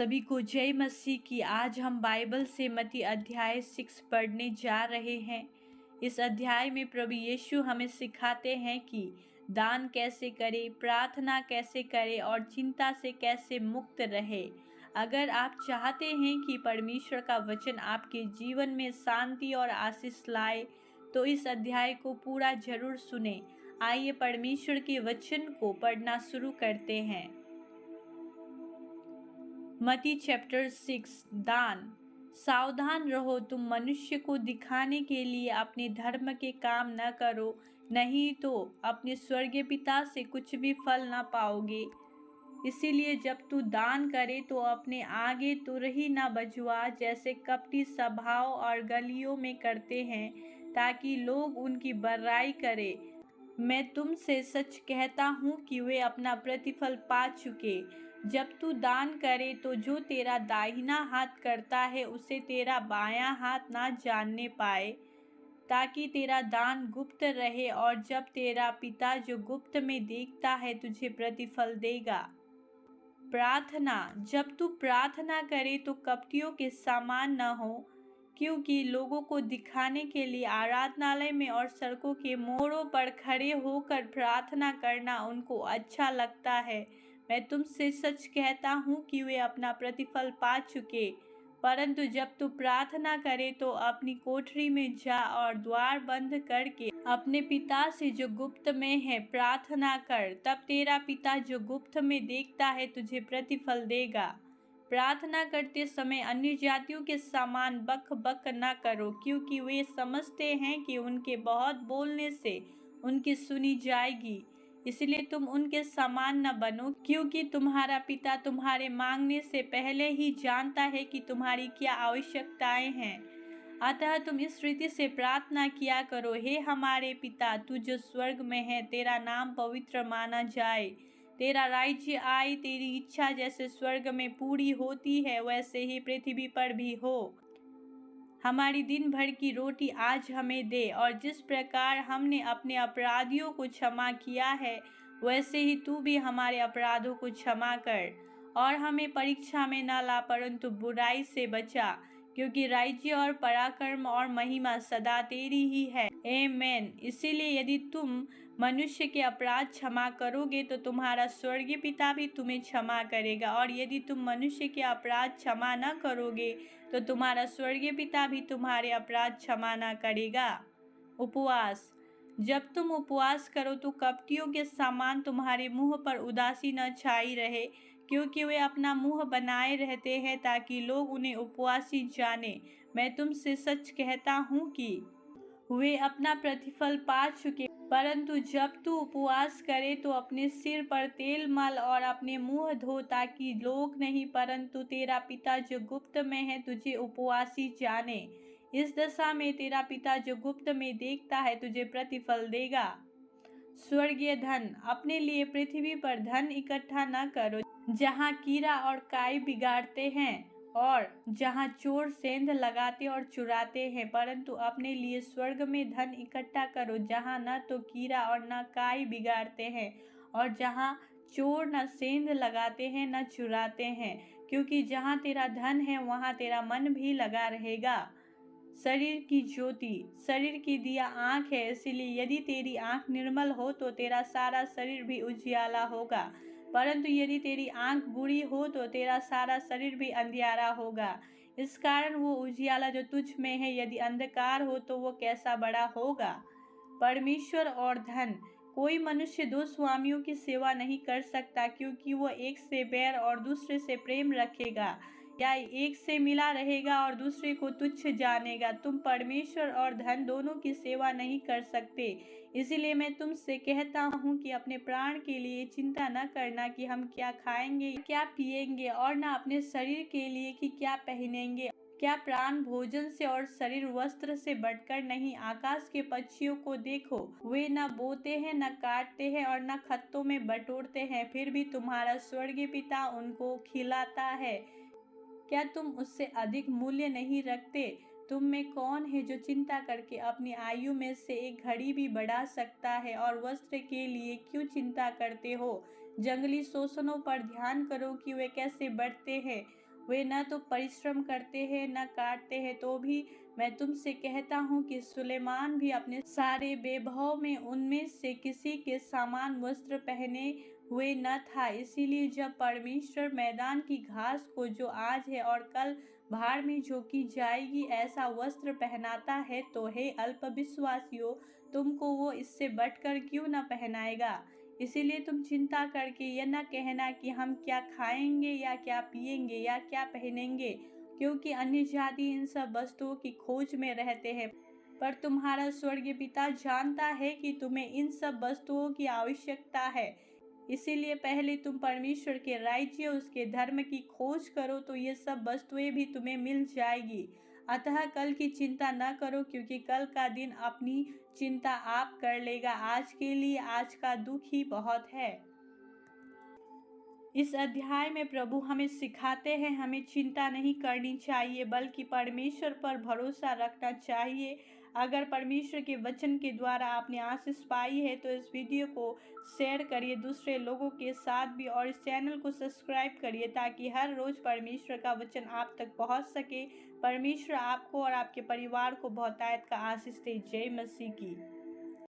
सभी को जय मसीह की। आज हम बाइबल से मत्ती अध्याय 6 पढ़ने जा रहे हैं। इस अध्याय में प्रभु यीशु हमें सिखाते हैं कि दान कैसे करें, प्रार्थना कैसे करें और चिंता से कैसे मुक्त रहे। अगर आप चाहते हैं कि परमेश्वर का वचन आपके जीवन में शांति और आशीष लाए तो इस अध्याय को पूरा जरूर सुने। आइए परमेश्वर के वचन को पढ़ना शुरू करते हैं। मत्ती चैप्टर 6 दान। सावधान रहो, तुम मनुष्य को दिखाने के लिए अपने धर्म के काम न करो, नहीं तो अपने स्वर्गीय पिता से कुछ भी फल न पाओगे। इसीलिए जब तू दान करे तो अपने आगे तुरही न बजवा, जैसे कपटी सभाओं और गलियों में करते हैं, ताकि लोग उनकी बड़ाई करें। मैं तुमसे सच कहता हूँ कि वे अपना प्रतिफल पा चुके। जब तू दान करे तो जो तेरा दाहिना हाथ करता है उसे तेरा बायां हाथ ना जानने पाए, ताकि तेरा दान गुप्त रहे, और जब तेरा पिता जो गुप्त में देखता है तुझे प्रतिफल देगा। प्रार्थना। जब तू प्रार्थना करे तो कपटियों के समान न हो, क्योंकि लोगों को दिखाने के लिए आराधनालय में और सड़कों के मोड़ों पर खड़े होकर प्रार्थना करना उनको अच्छा लगता है। मैं तुमसे सच कहता हूँ कि वे अपना प्रतिफल पा चुके। परंतु जब तू प्रार्थना करे तो अपनी कोठरी में जा और द्वार बंद करके अपने पिता से जो गुप्त में है प्रार्थना कर, तब तेरा पिता जो गुप्त में देखता है तुझे प्रतिफल देगा। प्रार्थना करते समय अन्य जातियों के समान बक बक न करो, क्योंकि वे समझते हैं कि उनके बहुत बोलने से उनकी सुनी जाएगी। इसलिए तुम उनके समान न बनो, क्योंकि तुम्हारा पिता तुम्हारे मांगने से पहले ही जानता है कि तुम्हारी क्या आवश्यकताएं हैं। अतः तुम इस रीति से प्रार्थना किया करो, हे हमारे पिता, तू जो स्वर्ग में है, तेरा नाम पवित्र माना जाए, तेरा राज्य आए, तेरी इच्छा जैसे स्वर्ग में पूरी होती है वैसे ही पृथ्वी पर भी हो। हमारी दिन भर की रोटी आज हमें दे, और जिस प्रकार हमने अपने अपराधियों को क्षमा किया है वैसे ही तू भी हमारे अपराधों को क्षमा कर, और हमें परीक्षा में न ला परंतु बुराई से बचा, क्योंकि राज्य और पराक्रम और महिमा सदा तेरी ही है। आमीन। इसीलिए यदि तुम मनुष्य के अपराध क्षमा करोगे तो तुम्हारा स्वर्गीय पिता भी तुम्हें क्षमा करेगा, और यदि तुम मनुष्य के अपराध क्षमा न करोगे तो तुम्हारा स्वर्गीय पिता भी तुम्हारे अपराध क्षमा न करेगा। उपवास। जब तुम उपवास करो तो कपटियों के समान तुम्हारे मुंह पर उदासी न छाई रहे, क्योंकि वे अपना मुंह बनाए रहते हैं ताकि लोग उन्हें उपवासी जाने। मैं तुमसे सच कहता हूँ कि वे अपना प्रतिफल पा चुके। परंतु जब तू उपवास करे तो अपने सिर पर तेल मल और अपने मुंह धो, ताकि लोग नहीं परंतु तेरा पिता जो गुप्त में है तुझे उपवासी जाने। इस दशा में तेरा पिता जो गुप्त में देखता है तुझे प्रतिफल देगा। स्वर्गीय धन। अपने लिए पृथ्वी पर धन इकट्ठा न करो, जहाँ कीड़ा और काई बिगाड़ते हैं और जहाँ चोर सेंध लगाते और चुराते हैं, परंतु अपने लिए स्वर्ग में धन इकट्ठा करो, जहाँ न तो कीड़ा और न काई बिगाड़ते हैं और जहाँ चोर न सेंध लगाते हैं न चुराते हैं, क्योंकि जहाँ तेरा धन है वहाँ तेरा मन भी लगा रहेगा। शरीर की ज्योति। शरीर की दिया आँख है, इसलिए यदि तेरी आँख निर्मल हो तो तेरा सारा शरीर भी उजियाला होगा, परंतु यदि तेरी आँख बुरी हो तो तेरा सारा शरीर भी अंधियारा होगा। इस कारण वो उजियाला जो तुझ में है यदि अंधकार हो तो वो कैसा बड़ा होगा। परमेश्वर और धन। कोई मनुष्य दो स्वामियों की सेवा नहीं कर सकता, क्योंकि वो एक से बैर और दूसरे से प्रेम रखेगा, या एक से मिला रहेगा और दूसरे को तुच्छ जानेगा। तुम परमेश्वर और धन दोनों की सेवा नहीं कर सकते। इसीलिए मैं तुमसे कहता हूँ कि अपने प्राण के लिए चिंता न करना कि हम क्या खाएंगे क्या पिएंगे, और न अपने शरीर के लिए कि क्या पहनेंगे। क्या प्राण भोजन से और शरीर वस्त्र से बढ़कर नहीं। आकाश के पक्षियों को देखो, वे न बोते हैं, न काटते हैं और न खत्तों में बटोरते हैं, फिर भी तुम्हारा स्वर्गीय पिता उनको खिलाता है। क्या तुम उससे अधिक मूल्य नहीं रखते? तुम में कौन है जो चिंता करके अपनी आयु में से एक घड़ी भी बढ़ा सकता है? और वस्त्र के लिए क्यों चिंता करते हो? जंगली शोषणों पर ध्यान करो कि वे कैसे बढ़ते हैं, वे न तो परिश्रम करते हैं न काटते हैं, तो भी मैं तुमसे कहता हूँ कि सुलेमान भी अपने सारे वैभव में उनमें से किसी के समान वस्त्र पहने हुए न था। इसीलिए जब परमेश्वर मैदान की घास को, जो आज है और कल भाड़ में झोंकी जाएगी, ऐसा वस्त्र पहनाता है, तो हे अल्पविश्वासियों, तुमको वो इससे बढ़कर क्यों न पहनाएगा। इसीलिए तुम चिंता करके यह न कहना कि हम क्या खाएंगे या क्या पिएंगे या क्या पहनेंगे, क्योंकि अन्य जाति इन सब वस्तुओं की खोज में रहते हैं। पर तुम्हारा स्वर्गीय पिता जानता है कि तुम्हें इन सब वस्तुओं की आवश्यकता है। इसीलिए पहले तुम परमेश्वर के राज्य, उसके धर्म की खोज करो, तो ये सब वस्तुएं भी तुम्हें मिल जाएगी। अतः कल की चिंता न करो, क्योंकि कल का दिन अपनी चिंता आप कर लेगा। आज के लिए आज का दुख ही बहुत है। इस अध्याय में प्रभु हमें सिखाते हैं हमें चिंता नहीं करनी चाहिए, बल्कि परमेश्वर पर भरोसा रखना चाहिए। अगर परमेश्वर के वचन के द्वारा आपने आशीष पाई है तो इस वीडियो को शेयर करिए दूसरे लोगों के साथ भी, और इस चैनल को सब्सक्राइब करिए ताकि हर रोज़ परमेश्वर का वचन आप तक पहुंच सके। परमेश्वर आपको और आपके परिवार को बहुतायत का आशीष दे। जय मसीह की।